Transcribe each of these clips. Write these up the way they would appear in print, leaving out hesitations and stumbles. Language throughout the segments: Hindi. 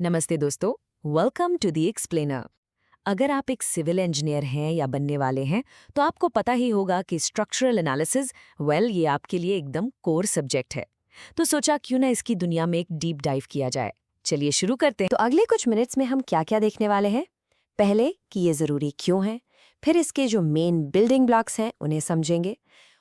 नमस्ते दोस्तों, वेलकम टू द एक्सप्लेनर। अगर आप एक सिविल इंजीनियर हैं या बनने वाले हैं तो आपको पता ही होगा कि स्ट्रक्चरल एनालिसिस ये आपके लिए एकदम कोर सब्जेक्ट है। तो सोचा क्यों ना इसकी दुनिया में एक डीप डाइव किया जाए। चलिए शुरू करते हैं। तो अगले कुछ मिनट्स में हम क्या क्या देखने वाले हैं। पहले कि ये ज़रूरी क्यों है, फिर इसके जो मेन बिल्डिंग ब्लॉक्स हैं उन्हें समझेंगे।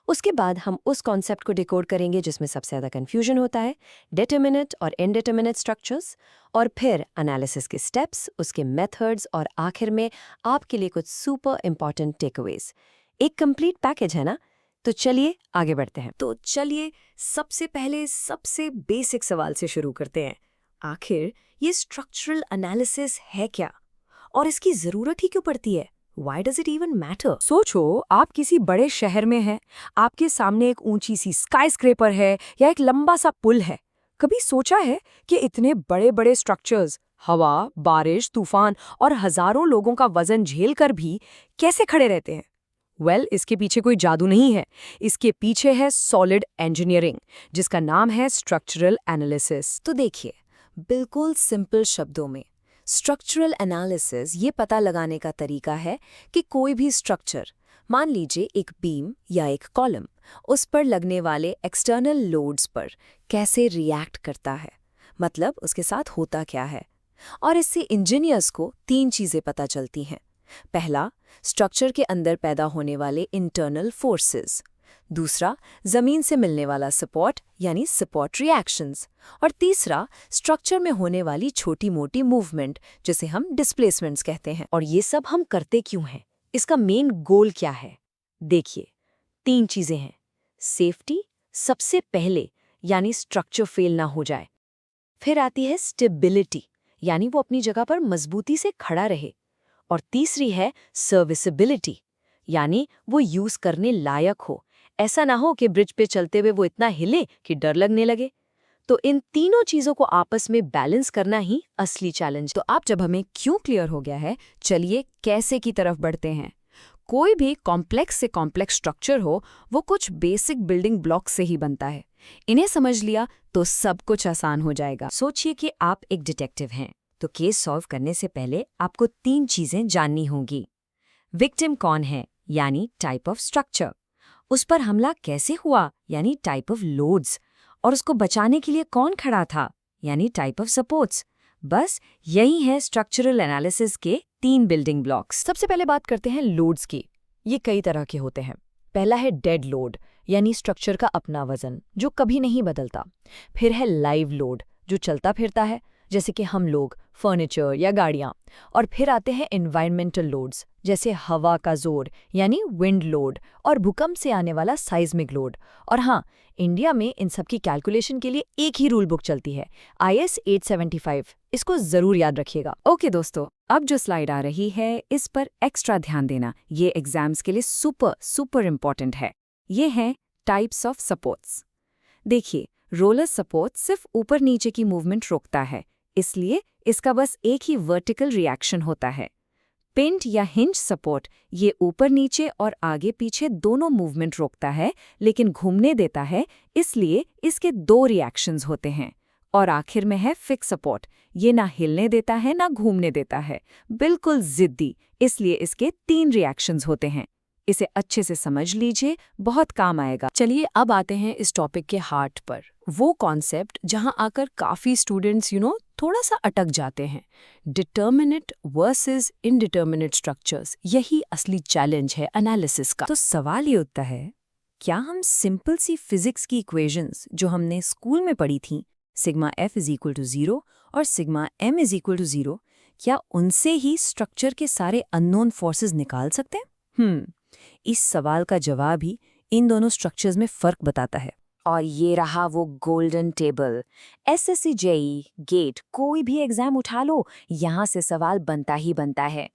उसके बाद हम उस कॉन्सेप्ट को डिकोड करेंगे जिसमें सबसे ज़्यादा कन्फ्यूजन होता है, डिटरमिनेट और इनडिटरमिनेट स्ट्रक्चर्स। और फिर एनालिसिस के स्टेप्स, उसके मेथड्स और आखिर में आपके लिए कुछ सुपर इंपॉर्टेंट टेकअवेज। एक कंप्लीट पैकेज है ना। तो चलिए आगे बढ़ते हैं। तो चलिए सबसे पहले सबसे बेसिक सवाल से शुरू करते हैं। आखिर ये स्ट्रक्चरल एनालिसिस है क्या और इसकी जरूरत ही क्यों पड़ती है? Why does it even matter? सोचो, आप किसी बड़े शहर में हैं, आपके सामने एक ऊंची सी स्काईस्क्रेपर है या एक लंबा सा पुल है। कभी सोचा है कि इतने बड़े बड़े स्ट्रक्चर्स हवा, बारिश, तूफान और हजारों लोगों का वजन झेल कर भी कैसे खड़े रहते हैं? इसके पीछे कोई जादू नहीं है। इसके पीछे है सॉलिड इंजीनियरिंग, जिसका नाम है स्ट्रक्चरल एनालिसिस। तो देखिए, बिल्कुल सिंपल शब्दों में स्ट्रक्चरल एनालिसिस ये पता लगाने का तरीका है कि कोई भी स्ट्रक्चर, मान लीजिए एक बीम या एक कॉलम, उस पर लगने वाले एक्सटर्नल लोड्स पर कैसे रिएक्ट करता है, मतलब उसके साथ होता क्या है। और इससे इंजीनियर्स को तीन चीज़ें पता चलती हैं। पहला, स्ट्रक्चर के अंदर पैदा होने वाले इंटरनल फोर्सेस। दूसरा, जमीन से मिलने वाला सपोर्ट यानी सपोर्ट रिएक्शंस। और तीसरा, स्ट्रक्चर में होने वाली छोटी मोटी मूवमेंट जिसे हम डिस्प्लेसमेंट्स कहते हैं। और ये सब हम करते क्यों हैं? इसका मेन गोल क्या है? देखिए, तीन चीजें हैं। सेफ्टी सबसे पहले, यानी स्ट्रक्चर फेल ना हो जाए। फिर आती है स्टेबिलिटी, यानी वो अपनी जगह पर मजबूती से खड़ा रहे। और तीसरी है सर्विसिबिलिटी, यानी वो यूज करने लायक हो। ऐसा ना हो कि ब्रिज पे चलते हुए वो इतना हिले कि डर लगने लगे। तो इन तीनों चीजों को आपस में बैलेंस करना ही असली चैलेंज। तो आप जब हमें क्यों क्लियर हो गया है, चलिए कैसे की तरफ बढ़ते हैं। कोई भी कॉम्प्लेक्स से कॉम्प्लेक्स स्ट्रक्चर हो, वो कुछ बेसिक बिल्डिंग ब्लॉक से ही बनता है। इन्हें समझ लिया तो सब कुछ आसान हो जाएगा। सोचिए कि आप एक डिटेक्टिव हैं, तो केस सॉल्व करने से पहले आपको तीन चीजें जाननी होंगी। विक्टिम कौन है, यानी टाइप ऑफ स्ट्रक्चर। उस पर हमला कैसे हुआ, यानी टाइप ऑफ लोड्स। और उसको बचाने के लिए कौन खड़ा था, यानी टाइप ऑफ सपोर्ट्स। बस यही है स्ट्रक्चरल एनालिसिस के तीन बिल्डिंग ब्लॉक्स। सबसे पहले बात करते हैं लोड्स की। ये कई तरह के होते हैं। पहला है डेड लोड, यानी स्ट्रक्चर का अपना वजन जो कभी नहीं बदलता। फिर है लाइव लोड, जो चलता फिरता है, जैसे कि हम लोग, फर्नीचर या गाड़ियाँ। और फिर आते हैं एनवायरमेंटल लोड्स, जैसे हवा का जोर यानी विंड लोड, और भूकंप से आने वाला साइज्मिक लोड। और हाँ, इंडिया में इन सब की कैलकुलेशन के लिए एक ही रूल बुक चलती है, IS 875। इसको जरूर याद रखिएगा। ओके दोस्तों, अब जो स्लाइड आ रही है इस पर एक्स्ट्रा ध्यान देना, ये एग्जाम्स के लिए सुपर सुपर इम्पॉर्टेंट है। ये हैं टाइप्स ऑफ सपोर्ट्स। देखिए, रोलर सपोर्ट सिर्फ ऊपर नीचे की मूवमेंट रोकता है, इसलिए इसका बस एक ही वर्टिकल रिएक्शन होता है। पिंट या हिंज सपोर्ट ये ऊपर नीचे और आगे पीछे दोनों मूवमेंट रोकता है, लेकिन घूमने देता है, इसलिए इसके दो रिएक्शंस होते हैं। और आखिर में है फिक्स सपोर्ट, ये ना हिलने देता है ना घूमने देता है, बिल्कुल जिद्दी, इसलिए इसके तीन रिएक्शंस होते हैं। इसे अच्छे से समझ लीजिए, बहुत काम आएगा। चलिए अब आते हैं इस टॉपिक के हार्ट पर, वो कॉन्सेप्ट जहां आकर काफ़ी स्टूडेंट्स थोड़ा सा अटक जाते हैं। डिटर्मिनेट वर्सेस इनडिटर्मिनेट स्ट्रक्चर्स, यही असली चैलेंज है एनालिसिस का। तो सवाल ये उठता है, क्या हम सिंपल सी फिजिक्स की इक्वेशंस जो हमने स्कूल में पढ़ी थी, सिग्मा F = 0 और सिग्मा M = 0, क्या उनसे ही स्ट्रक्चर के सारे अननोन फोर्सेस निकाल सकते हैं? इस सवाल का जवाब ही इन दोनों स्ट्रक्चर्स में फर्क बताता है। और ये रहा वो golden table. SSC JEE GATE कोई भी एग्जाम उठा लो, यहाँ से सवाल बनता ही बनता है।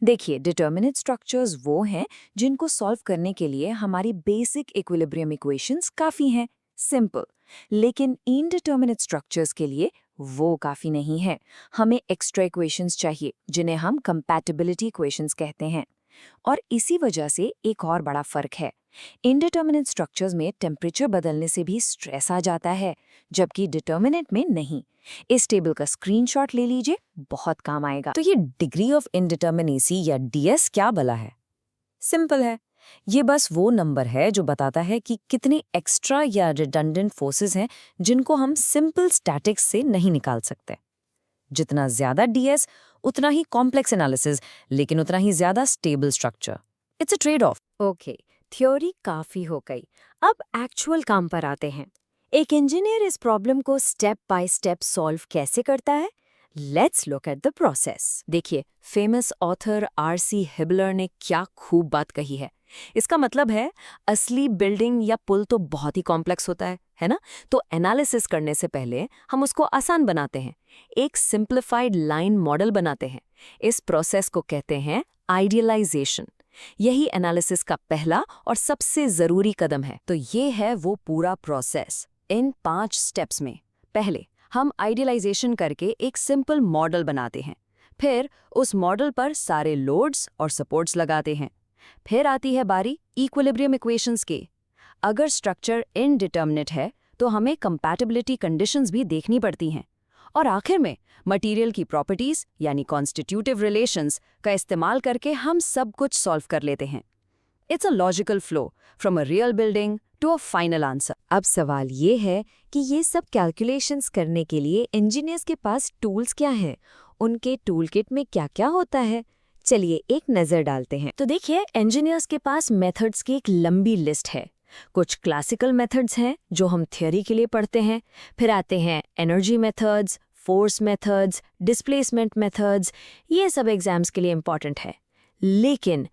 देखिए, डिटर्मिनेट स्ट्रक्चर्स वो हैं जिनको सॉल्व करने के लिए हमारी बेसिक इक्विलिब्रियम इक्वेशंस काफ़ी हैं, सिंपल। लेकिन इनडिटर्मिनेट स्ट्रक्चर्स के लिए वो काफ़ी नहीं है, हमें एक्स्ट्रा इक्वेशंस चाहिए जिन्हें हम कंपैटिबिलिटी इक्वेशंस कहते हैं। और इसी वजह से एक और बड़ा फर्क है, इनडिटर्मिनेट स्ट्रक्चर्स में टेम्परेचर बदलने से भी स्ट्रेस आ जाता है, जबकि डिटर्मिनेट में नहीं। इस टेबल का स्क्रीनशॉट ले लीजिए, बहुत काम आएगा। तो ये डिग्री ऑफ इनडिटर्मिनेसी या डीएस क्या भला है? सिंपल है, ये बस वो नंबर है जो बताता है कि कितने एक्स्ट्रा या रिडंडेंट फोर्सेस हैं जिनको हम सिंपल स्टैटिक्स से नहीं निकाल सकते। जितना ज्यादा डीएस उतना ही कॉम्प्लेक्स एनालिसिस, लेकिन उतना ही ज्यादा stable structure. It's a trade off. Okay, theory काफी हो गई, अब एक्चुअल काम पर आते हैं। एक इंजीनियर इस प्रॉब्लम को स्टेप बाय स्टेप सॉल्व कैसे करता है? Let's look at the process. देखिए, फेमस ऑथर आर.सी. हिबलर ने क्या खूब बात कही है। इसका मतलब है, असली बिल्डिंग या पुल तो बहुत ही कॉम्प्लेक्स होता है ना? तो एनालिसिस करने से पहले हम उसको आसान बनाते हैं, एक सिंप्लीफाइड लाइन मॉडल बनाते हैं। इस प्रोसेस को कहते हैं आइडियलाइजेशन। यही एनालिसिस का पहला और सबसे जरूरी कदम है। तो ये है वो पूरा प्रोसेस इन 5 स्टेप्स में। पहले हम आइडियलाइजेशन करके एक सिंपल मॉडल बनाते हैं, फिर उस मॉडल पर सारे लोड्स और सपोर्ट्स लगाते हैं। फिर आती है बारी इक्विलिब्रियम इक्वेशंस की। अगर स्ट्रक्चर इनडिटर्मिनेट है तो हमें कंपैटिबिलिटी कंडीशंस भी देखनी पड़ती हैं। और आखिर में मटेरियल की प्रॉपर्टीज यानी कॉन्स्टिट्यूटिव रिलेशंस का इस्तेमाल करके हम सब कुछ सॉल्व कर लेते हैं। It's a logical flow from a real building to a final answer. अब सवाल ये है कि ये सब कैलकुलेशंस करने के लिए इंजीनियर्स के पास टूल्स क्या हैं? उनके टूल किट में क्या क्या होता है? चलिए एक नज़र डालते हैं। तो देखिए, इंजीनियर्स के पास मेथड्स की एक लंबी लिस्ट है। कुछ क्लासिकल मेथड्स हैं जो हम थ्योरी के लिए पढ़ते हैं, फिर आते हैं energy methods, force methods, displacement methods. ये सब एग्जाम्स के लिए इम्पॉर्टेंट है। लेकिन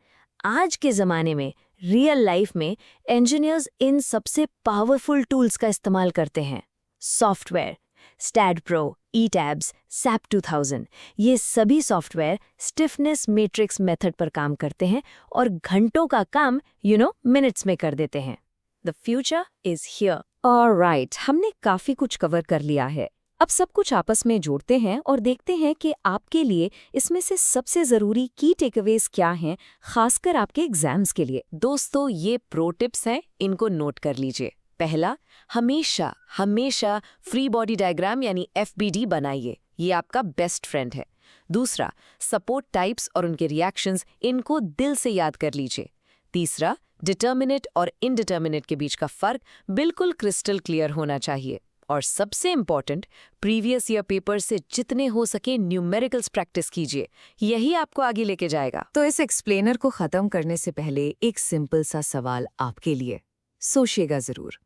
आज के ज़माने में रियल लाइफ में इंजीनियर्स इन सबसे पावरफुल टूल्स का इस्तेमाल करते हैं। सॉफ्टवेयर, स्टैडप्रो, ईटैब्स, सैप 2000, ये सभी सॉफ्टवेयर स्टिफनेस मैट्रिक्स मेथड पर काम करते हैं और घंटों का काम मिनट्स में कर देते हैं। The future is here. Alright, हमने काफ़ी कुछ कवर कर लिया है। अब सब कुछ आपस में जोड़ते हैं और देखते हैं कि आपके लिए इसमें से सबसे ज़रूरी की टेकअवेज क्या हैं, खासकर आपके एग्जाम्स के लिए। दोस्तों, ये प्रो टिप्स हैं, इनको नोट कर लीजिए। पहला, हमेशा फ्री बॉडी डायग्राम यानी FBD बनाइए, ये आपका बेस्ट फ्रेंड है। दूसरा, सपोर्ट टाइप्स और उनके रिएक्शंस, इनको दिल से याद कर लीजिए। तीसरा, डिटर्मिनेट और इनडिटर्मिनेट के बीच का फर्क बिल्कुल क्रिस्टल क्लियर होना चाहिए। और सबसे इम्पॉर्टेंट, प्रीवियस ईयर पेपर से जितने हो सके न्यूमेरिकल्स प्रैक्टिस कीजिए, यही आपको आगे लेके जाएगा। तो इस एक्सप्लेनर को ख़त्म करने से पहले एक सिंपल सा सवाल आपके लिए, सोचिएगा ज़रूर।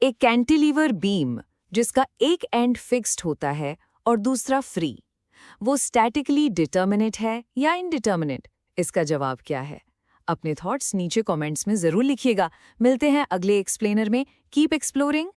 एक कैंटिलीवर बीम जिसका एक एंड फिक्स्ड होता है और दूसरा फ्री, वो स्टैटिकली डिटर्मिनेट है या इनडिटर्मिनेट? इसका जवाब क्या है? अपने थॉट्स नीचे कमेंट्स में ज़रूर लिखिएगा। मिलते हैं अगले एक्सप्लेनर में। Keep exploring